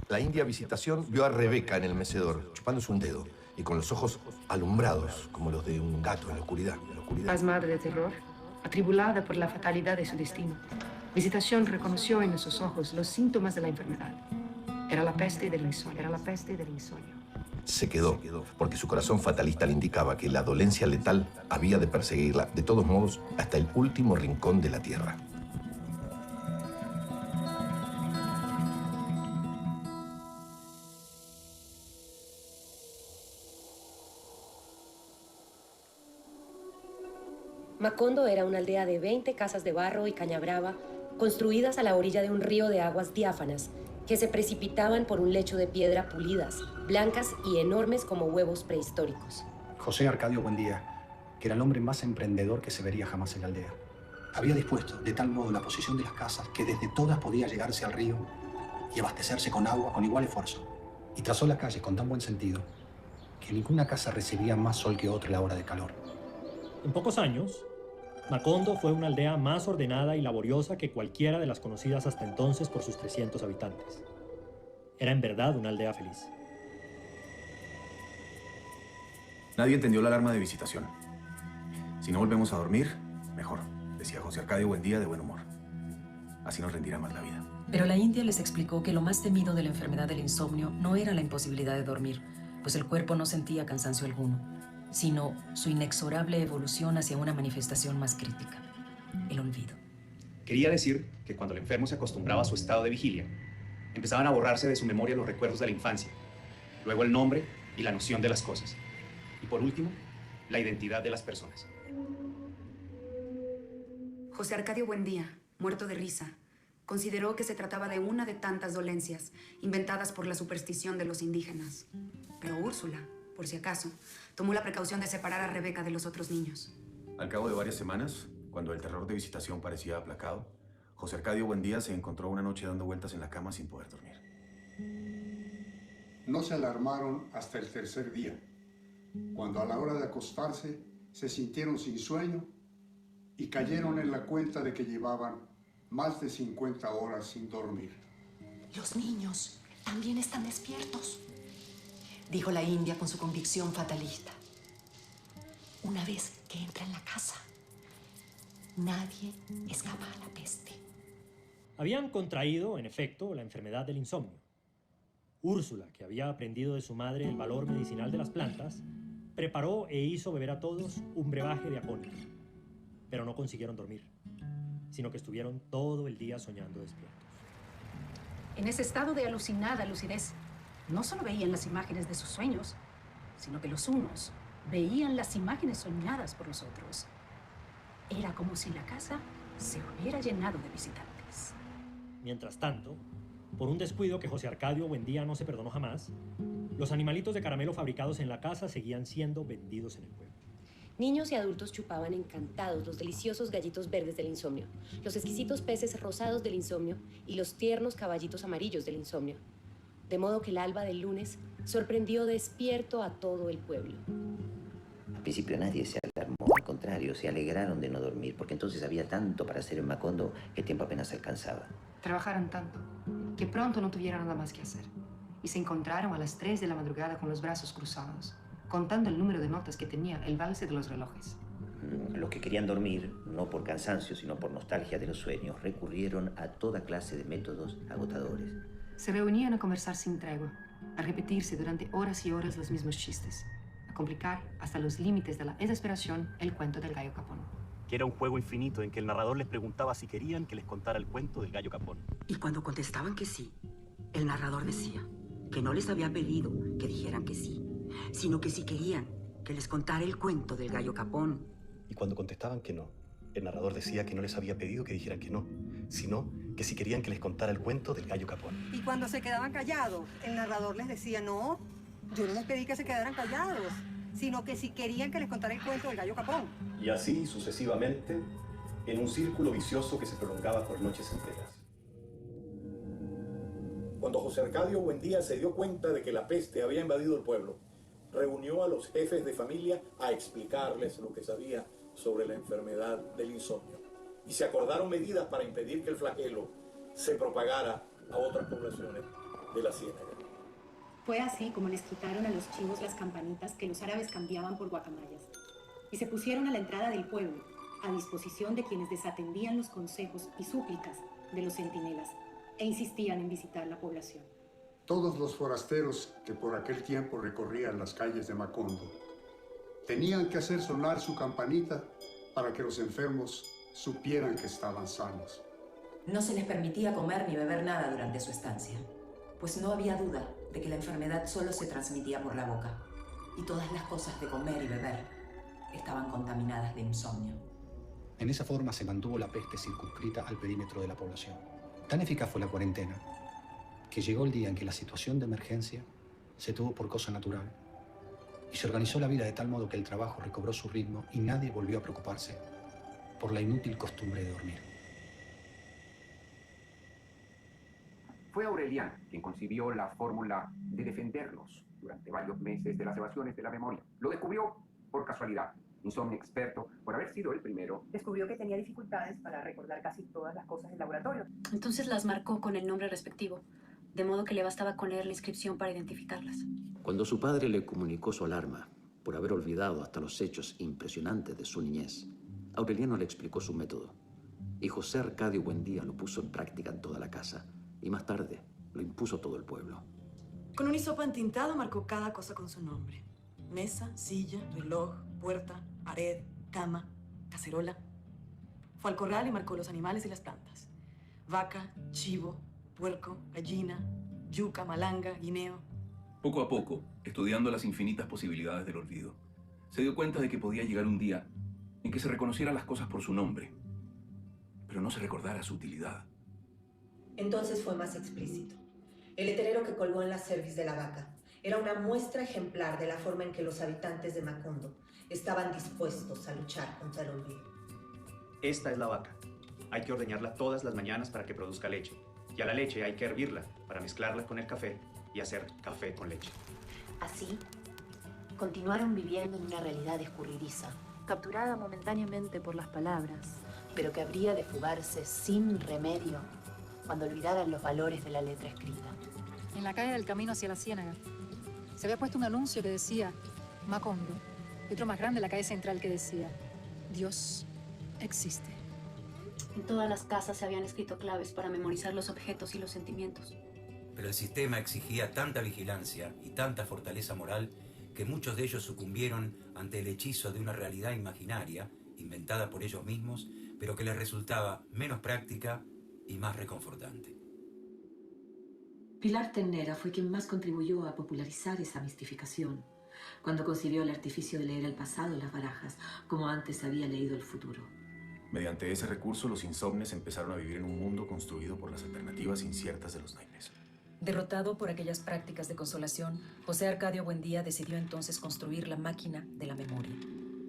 La india Visitación vio a Rebeca en el mecedor, chupándose un dedo y con los ojos alumbrados como los de un gato en la oscuridad. Pasmada de terror, atribulada por la fatalidad de su destino, Visitación reconoció en esos ojos los síntomas de la enfermedad. Era la peste del insomnio. Se quedó, porque su corazón fatalista le indicaba que la dolencia letal había de perseguirla, de todos modos, hasta el último rincón de la tierra. Macondo era una aldea de 20 casas de barro y caña brava, construidas a la orilla de un río de aguas diáfanas, que se precipitaban por un lecho de piedra pulidas, blancas y enormes como huevos prehistóricos. José Arcadio Buendía, que era el hombre más emprendedor que se vería jamás en la aldea, había dispuesto de tal modo la posición de las casas que desde todas podía llegarse al río y abastecerse con agua con igual esfuerzo. Y trazó las calles con tan buen sentido que ninguna casa recibía más sol que otra a la hora de calor. En pocos años, Macondo fue una aldea más ordenada y laboriosa que cualquiera de las conocidas hasta entonces por sus 300 habitantes. Era en verdad una aldea feliz. Nadie entendió la alarma de Visitación. Si no volvemos a dormir, mejor, decía José Arcadio Buendía de buen humor. Así nos rendirá más la vida. Pero la india les explicó que lo más temido de la enfermedad del insomnio no era la imposibilidad de dormir, pues el cuerpo no sentía cansancio alguno, sino su inexorable evolución hacia una manifestación más crítica, el olvido. Quería decir que cuando el enfermo se acostumbraba a su estado de vigilia, empezaban a borrarse de su memoria los recuerdos de la infancia, luego el nombre y la noción de las cosas, y por último, la identidad de las personas. José Arcadio Buendía, muerto de risa, consideró que se trataba de una de tantas dolencias inventadas por la superstición de los indígenas. Pero Úrsula, por si acaso, tomó la precaución de separar a Rebeca de los otros niños. Al cabo de varias semanas, cuando el terror de Visitación parecía aplacado, José Arcadio Buendía se encontró una noche dando vueltas en la cama sin poder dormir. No se alarmaron hasta el tercer día, cuando a la hora de acostarse se sintieron sin sueño y cayeron en la cuenta de que llevaban más de 50 horas sin dormir. Los niños también están despiertos, dijo la india con su convicción fatalista. Una vez que entra en la casa, nadie escapa a la peste. Habían contraído, en efecto, la enfermedad del insomnio. Úrsula, que había aprendido de su madre el valor medicinal de las plantas, preparó e hizo beber a todos un brebaje de acónito. Pero no consiguieron dormir, sino que estuvieron todo el día soñando despiertos. En ese estado de alucinada lucidez, no solo veían las imágenes de sus sueños, sino que los unos veían las imágenes soñadas por los otros. Era como si la casa se hubiera llenado de visitantes. Mientras tanto, por un descuido que José Arcadio Buendía no se perdonó jamás, los animalitos de caramelo fabricados en la casa seguían siendo vendidos en el pueblo. Niños y adultos chupaban encantados los deliciosos gallitos verdes del insomnio, los exquisitos peces rosados del insomnio y los tiernos caballitos amarillos del insomnio. De modo que el alba del lunes sorprendió despierto a todo el pueblo. Al principio nadie se alarmó, al contrario, se alegraron de no dormir, porque entonces había tanto para hacer en Macondo que el tiempo apenas alcanzaba. Trabajaron tanto que pronto no tuvieron nada más que hacer y se encontraron a las 3 de la madrugada con los brazos cruzados, contando el número de notas que tenía el valse de los relojes. Los que querían dormir, no por cansancio, sino por nostalgia de los sueños, recurrieron a toda clase de métodos agotadores. Se reunían a conversar sin tregua, a repetirse durante horas y horas los mismos chistes, a complicar hasta los límites de la desesperación el cuento del gallo capón. Que era un juego infinito en que el narrador les preguntaba si querían que les contara el cuento del gallo capón. Y cuando contestaban que sí, el narrador decía que no les había pedido que dijeran que sí, sino que si querían que les contara el cuento del gallo capón. Y cuando contestaban que no, el narrador decía que no les había pedido que dijeran que no, sino que si querían que les contara el cuento del gallo capón. Y cuando se quedaban callados, el narrador les decía, no, yo no les pedí que se quedaran callados, sino que si querían que les contara el cuento del gallo capón. Y así sucesivamente, en un círculo vicioso que se prolongaba por noches enteras. Cuando José Arcadio Buendía se dio cuenta de que la peste había invadido el pueblo, reunió a los jefes de familia a explicarles lo que sabía sobre la enfermedad del insomnio. Y se acordaron medidas para impedir que el flagelo se propagara a otras poblaciones de la Ciénaga. Fue así como les quitaron a los chivos las campanitas que los árabes cambiaban por guacamayas y se pusieron a la entrada del pueblo, a disposición de quienes desatendían los consejos y súplicas de los centinelas e insistían en visitar la población. Todos los forasteros que por aquel tiempo recorrían las calles de Macondo tenían que hacer sonar su campanita para que los enfermos supieran que estaban sanos. No se les permitía comer ni beber nada durante su estancia, pues no había duda de que la enfermedad solo se transmitía por la boca, y todas las cosas de comer y beber estaban contaminadas de insomnio. En esa forma se mantuvo la peste circunscrita al perímetro de la población. Tan eficaz fue la cuarentena que llegó el día en que la situación de emergencia se tuvo por cosa natural y se organizó la vida de tal modo que el trabajo recobró su ritmo y nadie volvió a preocuparse por la inútil costumbre de dormir. Fue Aureliano quien concibió la fórmula de defendernos durante varios meses de las evasiones de la memoria. Lo descubrió por casualidad. Insomnio experto, por haber sido el primero. Descubrió que tenía dificultades para recordar casi todas las cosas del laboratorio. Entonces las marcó con el nombre respectivo, de modo que le bastaba con leer la inscripción para identificarlas. Cuando su padre le comunicó su alarma por haber olvidado hasta los hechos impresionantes de su niñez, Aureliano le explicó su método, y José Arcadio Buendía lo puso en práctica en toda la casa, y más tarde lo impuso a todo el pueblo. Con un hisopo entintado marcó cada cosa con su nombre. Mesa, silla, reloj, puerta, pared, cama, cacerola. Fue al corral y marcó los animales y las plantas. Vaca, chivo, puerco, gallina, yuca, malanga, guineo. Poco a poco, estudiando las infinitas posibilidades del olvido, se dio cuenta de que podía llegar un día en que se reconociera las cosas por su nombre, pero no se recordara su utilidad. Entonces fue más explícito. El letrero que colgó en la cerviz de la vaca era una muestra ejemplar de la forma en que los habitantes de Macondo estaban dispuestos a luchar contra el olvido. Esta es la vaca. Hay que ordeñarla todas las mañanas para que produzca leche. Y a la leche hay que hervirla para mezclarla con el café y hacer café con leche. Así, continuaron viviendo en una realidad escurridiza, Capturada momentáneamente por las palabras, pero que habría de fugarse sin remedio cuando olvidaran los valores de la letra escrita. En la calle del camino hacia la Ciénaga se había puesto un anuncio que decía Macondo, y otro más grande en la calle central que decía Dios existe. En todas las casas se habían escrito claves para memorizar los objetos y los sentimientos. Pero el sistema exigía tanta vigilancia y tanta fortaleza moral que muchos de ellos sucumbieron ante el hechizo de una realidad imaginaria, inventada por ellos mismos, pero que les resultaba menos práctica y más reconfortante. Pilar Ternera fue quien más contribuyó a popularizar esa mistificación, cuando concibió el artificio de leer el pasado en las barajas, como antes había leído el futuro. Mediante ese recurso, los insomnes empezaron a vivir en un mundo construido por las alternativas inciertas de los naipes. Derrotado por aquellas prácticas de consolación, José Arcadio Buendía decidió entonces construir la máquina de la memoria,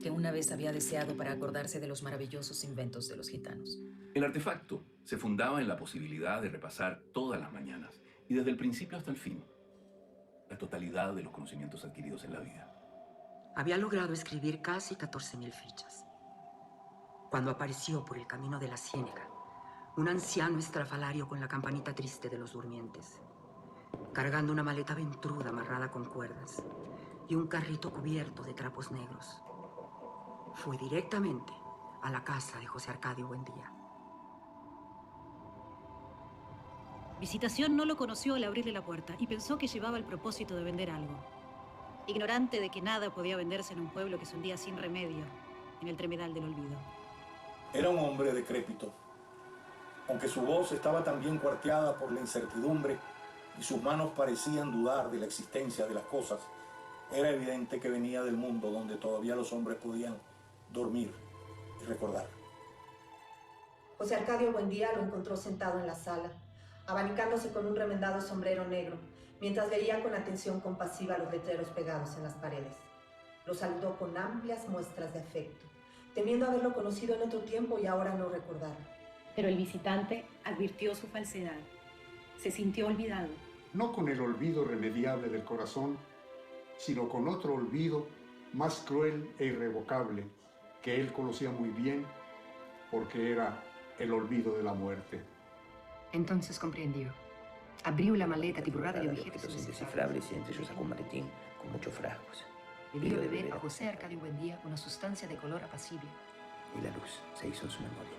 que una vez había deseado para acordarse de los maravillosos inventos de los gitanos. El artefacto se fundaba en la posibilidad de repasar todas las mañanas, y desde el principio hasta el fin, la totalidad de los conocimientos adquiridos en la vida. Había logrado escribir casi 14.000 fichas, cuando apareció por el camino de la Ciénaga un anciano estrafalario con la campanita triste de los durmientes, cargando una maleta ventruda amarrada con cuerdas y un carrito cubierto de trapos negros. Fue directamente a la casa de José Arcadio Buendía. Visitación no lo conoció al abrirle la puerta y pensó que llevaba el propósito de vender algo. Ignorante de que nada podía venderse en un pueblo que se hundía sin remedio en el tremedal del olvido. Era un hombre decrépito. Aunque su voz estaba también cuarteada por la incertidumbre y sus manos parecían dudar de la existencia de las cosas, era evidente que venía del mundo donde todavía los hombres podían dormir y recordar. José Arcadio Buendía lo encontró sentado en la sala, abanicándose con un remendado sombrero negro, mientras veía con atención compasiva los letreros pegados en las paredes. Lo saludó con amplias muestras de afecto, temiendo haberlo conocido en otro tiempo y ahora no recordar. Pero el visitante advirtió su falsedad. Se sintió olvidado. No con el olvido irremediable del corazón, sino con otro olvido más cruel e irrevocable que él conocía muy bien, porque era el olvido de la muerte. Entonces comprendió. Abrió la maleta tiburrada de objetos objetos indescifrables y entre ellos sacó un maletín con muchos frascos. Le dio de beber a José Arcadio Buendía una sustancia de color apacible. Y la luz se hizo en su memoria.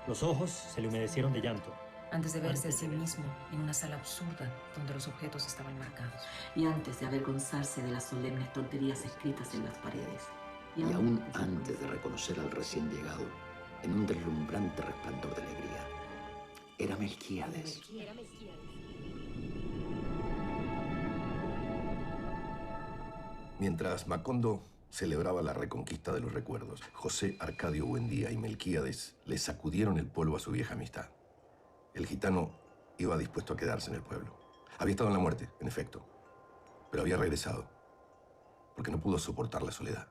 Los ojos se le humedecieron de llanto. Antes de verse a sí mismo en una sala absurda donde los objetos estaban marcados. Y antes de avergonzarse de las solemnes tonterías escritas en las paredes. Y aún antes de reconocer al recién llegado en un deslumbrante resplandor de alegría, era Melquíades. Mientras Macondo celebraba la reconquista de los recuerdos, José Arcadio Buendía y Melquíades le sacudieron el polvo a su vieja amistad. El gitano iba dispuesto a quedarse en el pueblo. Había estado en la muerte, en efecto, pero había regresado porque no pudo soportar la soledad.